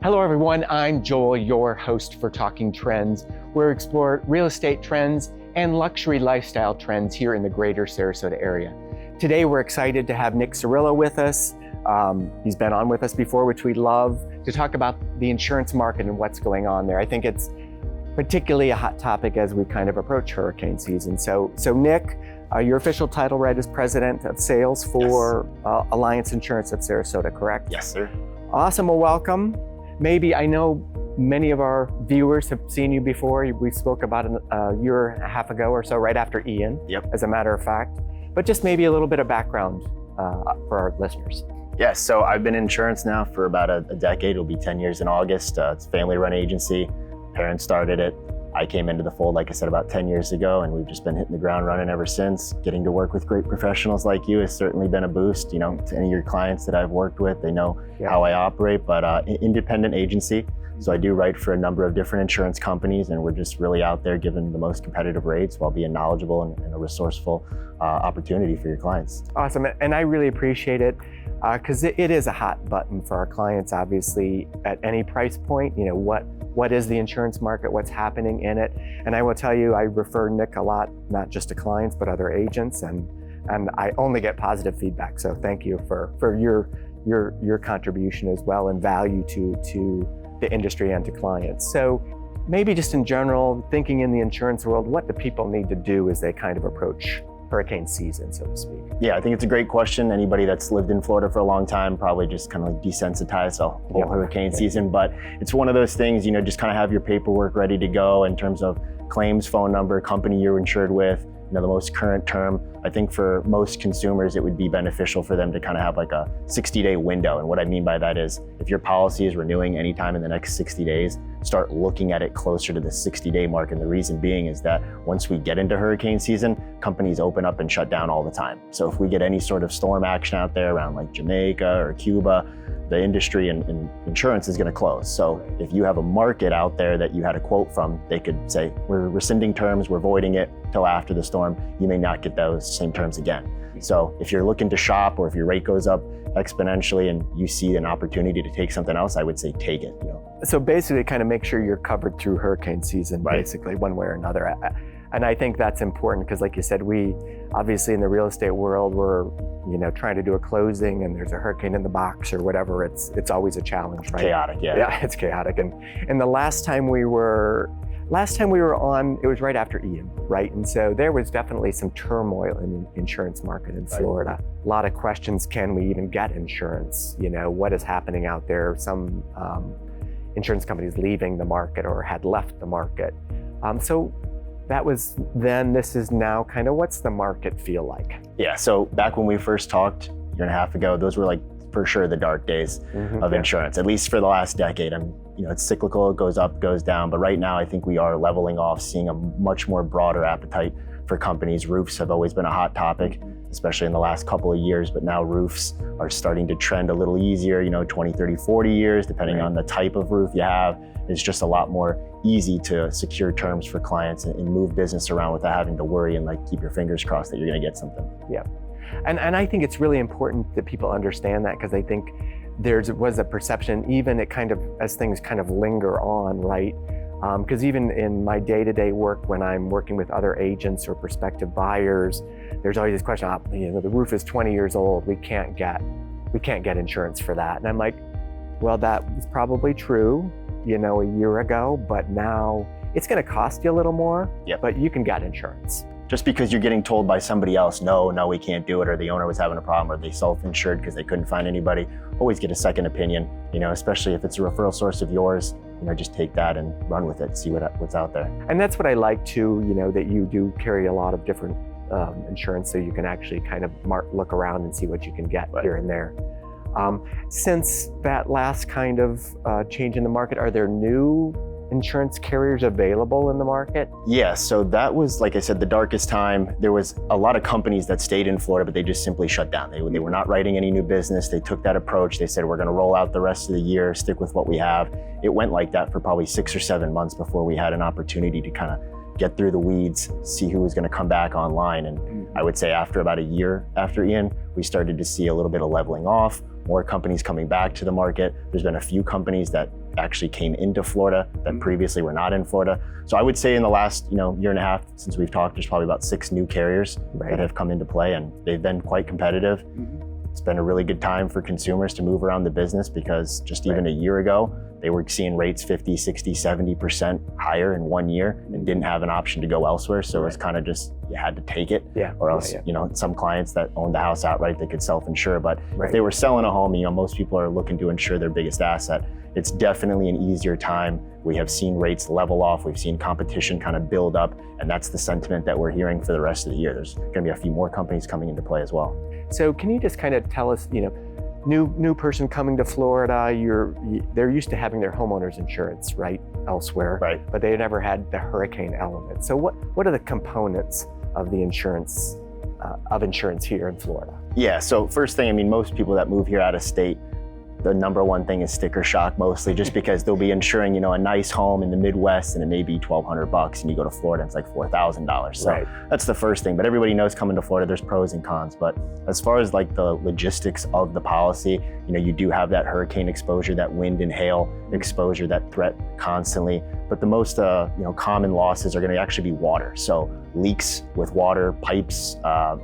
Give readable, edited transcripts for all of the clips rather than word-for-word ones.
Hello everyone, I'm Joel, your host for Talking Trends, where we explore real estate trends and luxury lifestyle trends here in the greater Sarasota area. Today we're excited to have Nick Cirillo with us. He's been on with us before, which we love, to talk about the insurance market and what's going on there. I think it's particularly a hot topic as we kind of approach hurricane season. So Nick, your official title, right, is President of Sales for Alliance Insurance of Sarasota, correct? Yes, sir. Awesome, well, welcome. Maybe, I know many of our viewers have seen you before. We spoke about a year and a half ago or so, right after Ian, as a matter of fact. But just maybe a little bit of background for our listeners. Yes, so I've been in insurance now for about a decade. It'll be 10 years in August. It's a family-run agency. Parents started it. I came into the fold, like I said, about 10 years ago, and we've just been hitting the ground running ever since. Getting to work with great professionals like you has certainly been a boost. You know, to any of your clients that I've worked with, they know how I operate, but independent agency. So I do write for a number of different insurance companies, and we're just really out there giving the most competitive rates while being knowledgeable and a resourceful opportunity for your clients. Awesome, and I really appreciate it because it is a hot button for our clients, obviously, at any price point. You know, what is the insurance market, what's happening in it. And I will tell you, I refer Nick a lot, not just to clients, but other agents, and I only get positive feedback. So thank you for your contribution as well, and value to the industry and to clients. So maybe just in general, thinking in the insurance world, what do people need to do as they kind of approach hurricane season, so to speak? Yeah, I think it's a great question. Anybody that's lived in Florida for a long time probably just kind of like desensitized to the whole hurricane season, but it's one of those things, you know, just kind of have your paperwork ready to go in terms of claims, phone number, company you're insured with, you know, the most current term. I think for most consumers, it would be beneficial for them to kind of have like a 60-day window. And what I mean by that is if your policy is renewing anytime in the next 60 days, start looking at it closer to the 60-day mark. And the reason being is that once we get into hurricane season, companies open up and shut down all the time. So if we get any sort of storm action out there around like Jamaica or Cuba, the industry and insurance is going to close. So if you have a market out there that you had a quote from, they could say, we're rescinding terms, we're voiding it till after the storm. You may not get those same terms again. So if you're looking to shop, or if your rate goes up exponentially and you see an opportunity to take something else, I would say take it. You know? So basically kind of make sure you're covered through hurricane season, basically, one way or another. And I think that's important because, like you said, we obviously in the real estate world, we're, you know, trying to do a closing and there's a hurricane in the box or whatever. It's always a challenge, right? Chaotic, Yeah, it's chaotic. And the last time we were on, it was right after Ian, right? And so there was definitely some turmoil in the insurance market in Florida. A lot of questions: can we even get insurance? You know, what is happening out there? Some insurance companies leaving the market or had left the market. So that was then. This is now kind of, what's the market feel like? Yeah, so back when we first talked a year and a half ago, those were like for sure the dark days of insurance, at least for the last decade. You know, it's cyclical, it goes up, goes down, but right now I think we are leveling off, seeing a much more broader appetite for companies. Roofs have always been a hot topic, especially in the last couple of years, but now roofs are starting to trend a little easier, you know, 20, 30, 40 years, depending on the type of roof you have. It's just a lot more easy to secure terms for clients and move business around without having to worry and like keep your fingers crossed that you're gonna get something. Yeah, and I think it's really important that people understand that, because I think there was a perception, even it kind of, as things kind of linger on, right? Because even in my day-to-day work, when I'm working with other agents or prospective buyers, there's always this question, you know, the roof is 20 years old, we can't get insurance for that. And I'm like, well, that was probably true, you know, a year ago, but now it's going to cost you a little more, but you can get insurance. Just because you're getting told by somebody else, no, we can't do it, or the owner was having a problem, or they self-insured because they couldn't find anybody, always get a second opinion, you know, especially if it's a referral source of yours. You know, just take that and run with it, see what's out there. And that's what I like too, you know, that you do carry a lot of different insurance, so you can actually kind of look around and see what you can get here and there. Since that last kind of change in the market, are there new insurance carriers available in the market? Yeah, so that was, like I said, the darkest time. There was a lot of companies that stayed in Florida, but they just simply shut down. They were not writing any new business. They took that approach. They said, we're gonna roll out the rest of the year, stick with what we have. It went like that for probably 6 or 7 months before we had an opportunity to kind of get through the weeds, see who was gonna come back online. And I would say after about a year after Ian, we started to see a little bit of leveling off, more companies coming back to the market. There's been a few companies that actually came into Florida that previously were not in Florida. So I would say in the last year and a half since we've talked, there's probably about 6 new carriers that have come into play, and they've been quite competitive. It's been a really good time for consumers to move around the business because just even a year ago, they were seeing rates 50, 60, 70% higher in 1 year and didn't have an option to go elsewhere. So it was kind of just, you had to take it, or else, some clients that owned the house outright, they could self-insure. But if they were selling a home, most people are looking to insure their biggest asset. It's definitely an easier time. We have seen rates level off. We've seen competition kind of build up, and that's the sentiment that we're hearing for the rest of the year. There's gonna be a few more companies coming into play as well. So can you just kind of tell us, new person coming to Florida, they're used to having their homeowners insurance elsewhere, but they never had the hurricane element. So what are the components of the insurance here in Florida? Yeah, so first thing, most people that move here out of state, the number one thing is sticker shock, mostly just because they'll be insuring, a nice home in the Midwest and it may be $1,200 and you go to Florida, it's like $4,000. So that's the first thing. But everybody knows coming to Florida, there's pros and cons. But as far as like the logistics of the policy, you do have that hurricane exposure, that wind and hail exposure, that threat constantly. But the most common losses are going to actually be water. So leaks with water, pipes,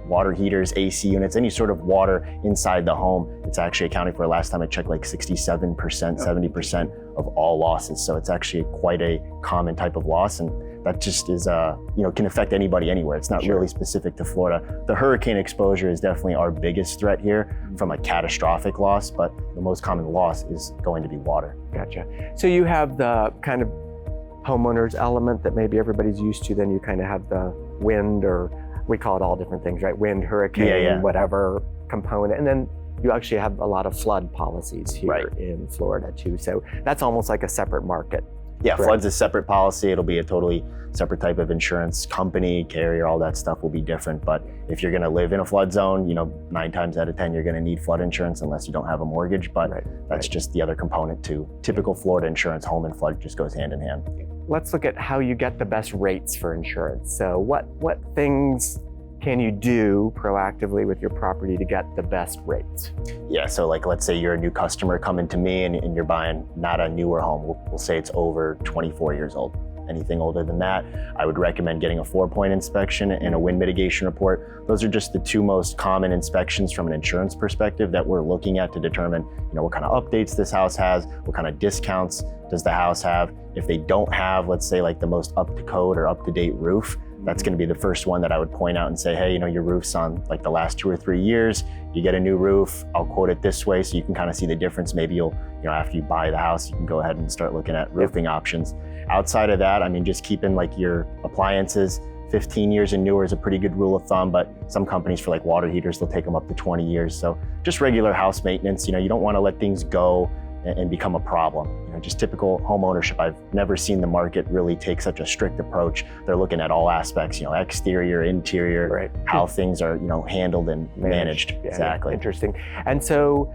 water heaters, AC units, any sort of water inside the home. It's actually accounting for, last time I checked, like 67%, 70% of all losses. So it's actually quite a common type of loss. And that just is, can affect anybody anywhere. It's not really specific to Florida. The hurricane exposure is definitely our biggest threat here from a catastrophic loss, but the most common loss is going to be water. Gotcha. So you have the kind of homeowners element that maybe everybody's used to, then you kind of have the wind, or we call it all different things, right? Wind, hurricane, whatever component. And then you actually have a lot of flood policies here in Florida too. So that's almost like a separate market. Yeah, flood's a separate policy. It'll be a totally separate type of insurance company, carrier, all that stuff will be different. But if you're gonna live in a flood zone, 9 times out of 10, you're gonna need flood insurance unless you don't have a mortgage. But that's just the other component to typical Florida insurance. Home and flood just goes hand in hand. Let's look at how you get the best rates for insurance. So what things can you do proactively with your property to get the best rates? Yeah, so like let's say you're a new customer coming to me and you're buying not a newer home. We'll say it's over 24 years old. Anything older than that, I would recommend getting a 4-point inspection and a wind mitigation report. Those are just the 2 most common inspections from an insurance perspective that we're looking at to determine, what kind of updates this house has, what kind of discounts does the house have. If they don't have, let's say, like the most up to code or up to date roof, that's going to be the first one that I would point out and say, hey, your roof's on like the last 2 or 3 years. You get a new roof, I'll quote it this way so you can kind of see the difference. Maybe you'll, after you buy the house, you can go ahead and start looking at roofing options. Outside of that, just keeping like your appliances, 15 years and newer is a pretty good rule of thumb, but some companies for like water heaters, they'll take them up to 20 years. So just regular house maintenance, you don't want to let things go and become a problem. Just typical home ownership. I've never seen the market really take such a strict approach. They're looking at all aspects, exterior, interior, how things are, handled and managed. Yeah, exactly. Interesting. And so,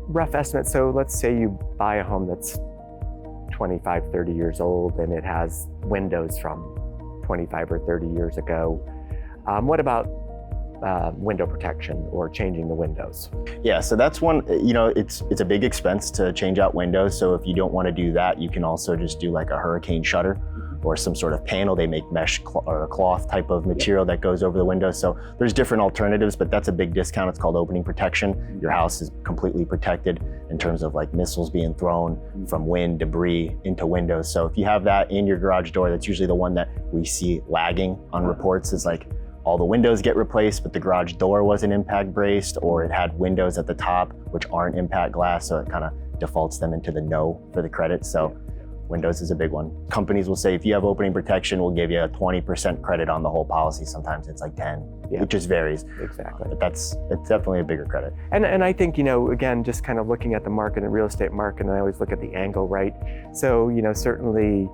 rough estimate. So let's say you buy a home that's 25, 30 years old and it has windows from 25 or 30 years ago. What about window protection or changing the windows? Yeah, so that's one, it's a big expense to change out windows. So if you don't want to do that, you can also just do like a hurricane shutter or some sort of panel. They make mesh or a cloth type of material that goes over the window. So there's different alternatives, but that's a big discount. It's called opening protection. Your house is completely protected in terms of like missiles being thrown from wind, debris into windows. So if you have that in your garage door, that's usually the one that we see lagging on reports, is like all the windows get replaced, but the garage door wasn't impact braced, or it had windows at the top which aren't impact glass, so it kind of defaults them into the no for the credit. So windows is a big one. Companies will say if you have opening protection, we'll give you a 20% credit on the whole policy. Sometimes it's like 10. It just varies. Exactly. But it's definitely a bigger credit. And I think, again, just kind of looking at the market and real estate market, and I always look at the angle, right? So, certainly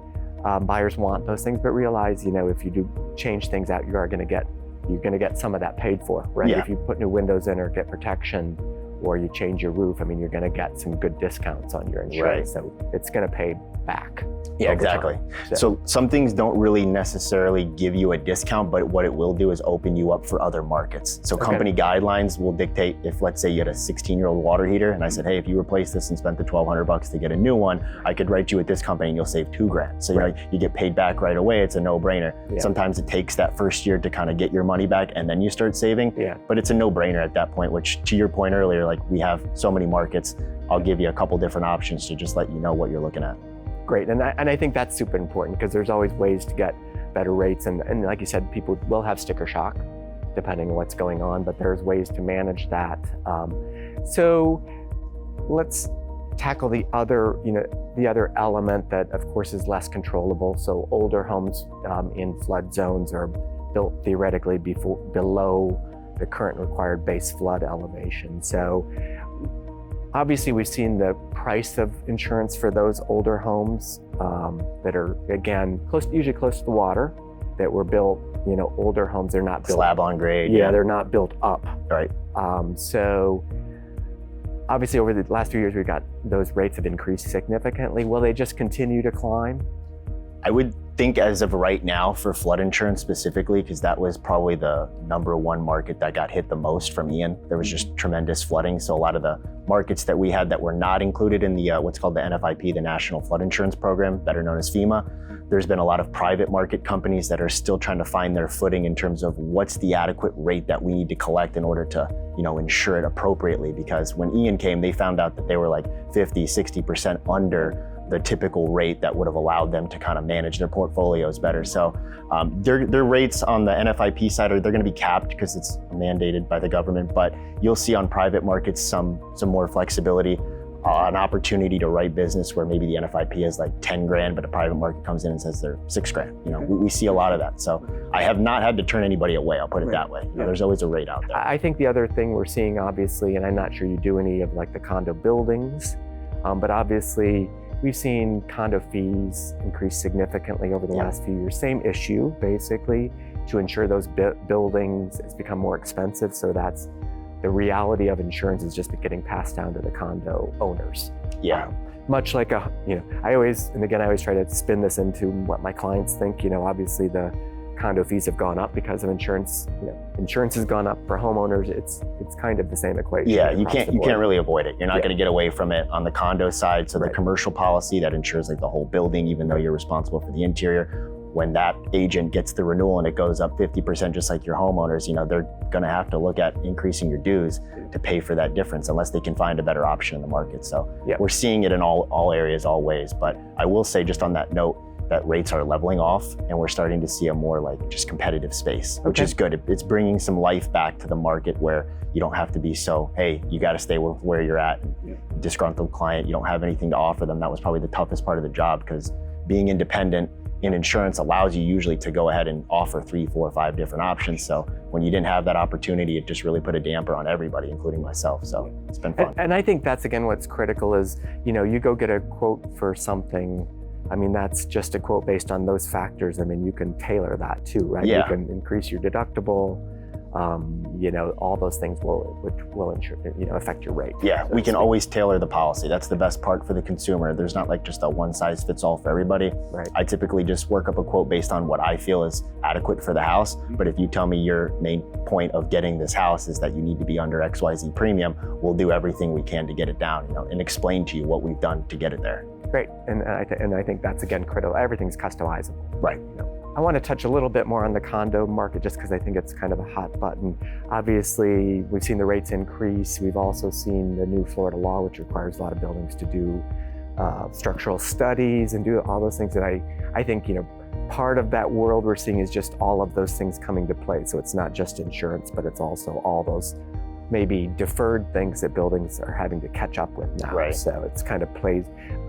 buyers want those things, but realize, if you do change things out, you're going to get some of that paid for, right? Yeah. If you put new windows in or get protection, or you change your roof, you're going to get some good discounts on your insurance. So it's going to pay back. Yeah, over exactly. time. So some things don't really necessarily give you a discount, but what it will do is open you up for other markets. So company guidelines will dictate if, let's say you had a 16-year-old water heater and I said, hey, if you replace this and spent the $1,200 to get a new one, I could write you at this company and you'll save $2,000. So you get paid back right away. It's a no-brainer. Yeah. Sometimes it takes that first year to kind of get your money back and then you start saving. Yeah. But it's a no-brainer at that point, which to your point earlier, like we have so many markets, I'll give you a couple different options to just let you know what you're looking at. Great, and I think that's super important because there's always ways to get better rates, and like you said, people will have sticker shock depending on what's going on, but there's ways to manage that. So let's tackle the other element that of course is less controllable. So older homes in flood zones are built theoretically below the current required base flood elevation. So obviously, we've seen the price of insurance for those older homes that are, again, usually close to the water, that were built, older homes. They're not built slab on grade. Yeah, they're not built up. Right. So obviously, over the last few years, we've got those rates have increased significantly. Will they just continue to climb? I would think as of right now for flood insurance specifically, because that was probably the #1 market that got hit the most from Ian. There was just tremendous flooding. So a lot of the markets that we had that were not included in the what's called the NFIP, the National Flood Insurance Program, better known as FEMA, there's been a lot of private market companies that are still trying to find their footing in terms of what's the adequate rate that we need to collect in order to, insure it appropriately. Because when Ian came, they found out that they were like 50, 60% under the typical rate that would have allowed them to kind of manage their portfolios better. So their rates on the NFIP side they're going to be capped because it's mandated by the government, but you'll see on private markets some more flexibility, an opportunity to write business where maybe the NFIP is like 10 grand, but a private market comes in and says they're 6 grand. We see a lot of that. So I have not had to turn anybody away, I'll put it that way. There's always a rate out there. I think the other thing we're seeing, obviously, and I'm not sure you do any of like the condo buildings, but obviously, we've seen condo fees increase significantly over the last few years. Same issue, basically, to insure those buildings. It's become more expensive, so that's the reality of insurance is just getting passed down to the condo owners. Yeah. Much like I always try to spin this into what my clients think. Obviously the condo fees have gone up because of insurance. Insurance has gone up for homeowners. It's kind of the same equation. Yeah, you can't really avoid it. You're not going to get away from it on the condo side. So the commercial policy that insures like the whole building, even though you're responsible for the interior, when that agent gets the renewal and it goes up 50%, just like your homeowners, they're going to have to look at increasing your dues to pay for that difference unless they can find a better option in the market. So we're seeing it in all areas, all ways. But I will say, just on that note, that rates are leveling off and we're starting to see a more like just competitive space, which is good. It's bringing some life back to the market where you don't have to be so, hey, you got to stay where you're at. Disgruntled client, you don't have anything to offer them. That was probably the toughest part of the job, because being independent in insurance allows you usually to go ahead and offer 3, 4, 5 different options. So when you didn't have that opportunity, it just really put a damper on everybody, including myself. So it's been fun. And I think that's, again, what's critical is, you go get a quote for something. I mean, that's just a quote based on those factors. I mean, you can tailor that too, right? Yeah. You can increase your deductible. All those things will ensure, affect your rate. Yeah, we can always tailor the policy. That's the best part for the consumer. There's not like just a one size fits all for everybody. Right. I typically just work up a quote based on what I feel is adequate for the house. But if you tell me your main point of getting this house is that you need to be under XYZ premium, we'll do everything we can to get it down, and explain to you what we've done to get it there. Great, and I think that's, again, critical. Everything's customizable. Right. I want to touch a little bit more on the condo market just because I think it's kind of a hot button. Obviously, we've seen the rates increase. We've also seen the new Florida law, which requires a lot of buildings to do structural studies and do all those things that I think, part of that world we're seeing is just all of those things coming to play. So it's not just insurance, but it's also all those maybe deferred things that buildings are having to catch up with now. Right. So it's kind of plays.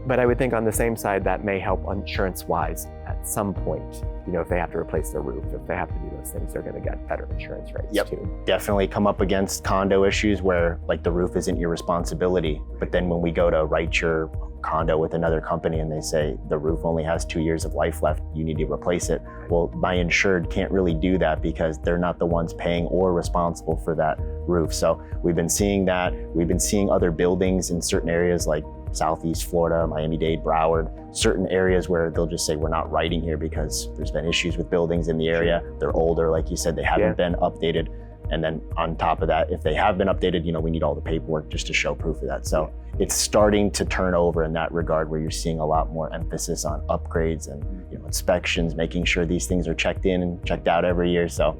But I would think on the same side, that may help insurance-wise at some point. If they have to replace their roof, if they have to do those things, they're going to get better insurance rates too. Definitely come up against condo issues where like the roof isn't your responsibility. But then when we go to write your condo with another company and they say the roof only has 2 years of life left, you need to replace it. Well, my insured can't really do that because they're not the ones paying or responsible for that roof. So we've been seeing that. We've been seeing other buildings in certain areas like Southeast Florida, Miami-Dade, Broward, certain areas where they'll just say, we're not writing here because there's been issues with buildings in the area. They're older, like you said, they haven't been updated. And then on top of that, if they have been updated, we need all the paperwork just to show proof of that. So it's starting to turn over in that regard, where you're seeing a lot more emphasis on upgrades and inspections, making sure these things are checked in and checked out every year. So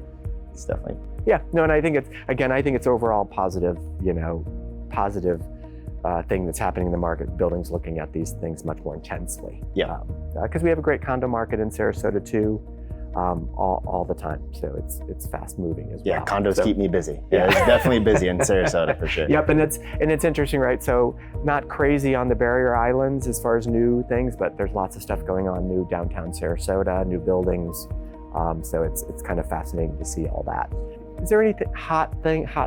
it's definitely. Yeah, no, and I think it's overall positive, positive thing that's happening in the market. Buildings looking at these things much more intensely. Yeah. Because we have a great condo market in Sarasota too. All the time, so it's fast moving as well. Yeah, condos keep me busy. Yeah, it's definitely busy in Sarasota for sure. Yep, and it's interesting, right? So not crazy on the barrier islands as far as new things, but there's lots of stuff going on, new downtown Sarasota, new buildings. So it's kind of fascinating to see all that. Is there any hot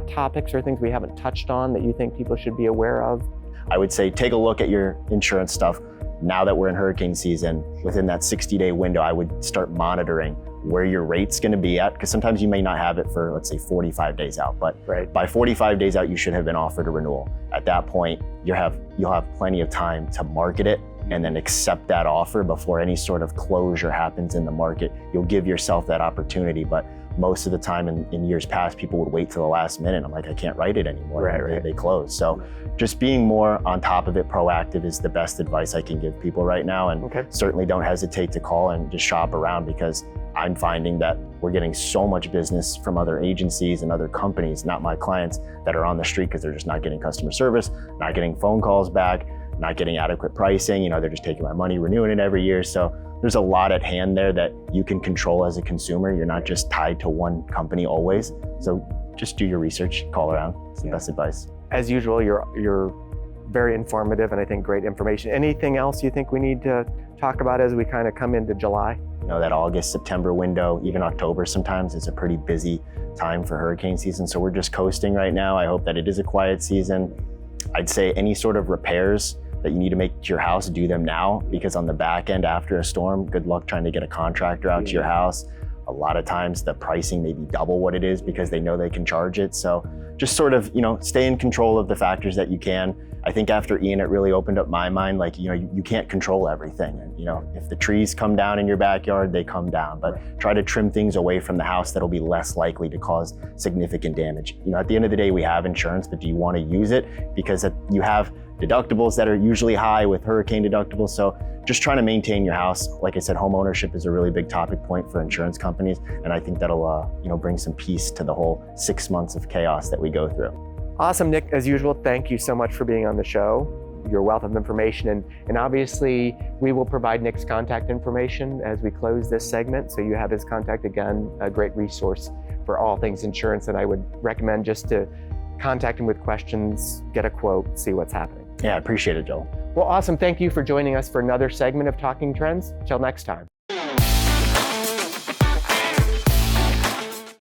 topics or things we haven't touched on that you think people should be aware of? I would say take a look at your insurance stuff. Now that we're in hurricane season, within that 60-day window, I would start monitoring where your rate's going to be at, because sometimes you may not have it for, let's say, 45 days out, but by 45 days out, you should have been offered a renewal. At that point, you'll have plenty of time to market it and then accept that offer before any sort of closure happens in the market. You'll give yourself that opportunity, but most of the time in years past, people would wait till the last minute. I'm like, I can't write it anymore. They close. So just being more on top of it, proactive, is the best advice I can give people right now. And certainly don't hesitate to call and just shop around, because I'm finding that we're getting so much business from other agencies and other companies, not my clients, that are on the street because they're just not getting customer service, not getting phone calls back, not getting adequate pricing. They're just taking my money, renewing it every year. So there's a lot at hand there that you can control as a consumer. You're not just tied to one company always. So just do your research, call around. It's the best advice. As usual, you're very informative, and I think great information. Anything else you think we need to talk about as we kind of come into July? That August, September window, even October sometimes, is a pretty busy time for hurricane season. So we're just coasting right now. I hope that it is a quiet season. I'd say any sort of repairs that you need to make to your house, do them now, because on the back end after a storm, good luck trying to get a contractor out to your house. A lot of times the pricing may be double what it is because they know they can charge it. So just sort of, stay in control of the factors that you can. I think after Ian, it really opened up my mind, like, you can't control everything. And, if the trees come down in your backyard, they come down, but try to trim things away from the house that'll be less likely to cause significant damage. At the end of the day, we have insurance, but do you want to use it? Because you have deductibles that are usually high with hurricane deductibles. So just trying to maintain your house. Like I said, home ownership is a really big topic point for insurance companies. And I think that'll, bring some peace to the whole 6 months of chaos that we go through. Awesome, Nick. As usual, thank you so much for being on the show. Your wealth of information. And obviously, we will provide Nick's contact information as we close this segment. So you have his contact. Again, a great resource for all things insurance. And I would recommend just to contact him with questions, get a quote, see what's happening. Yeah, I appreciate it, Joel. Well, awesome. Thank you for joining us for another segment of Talking Trends. Till next time.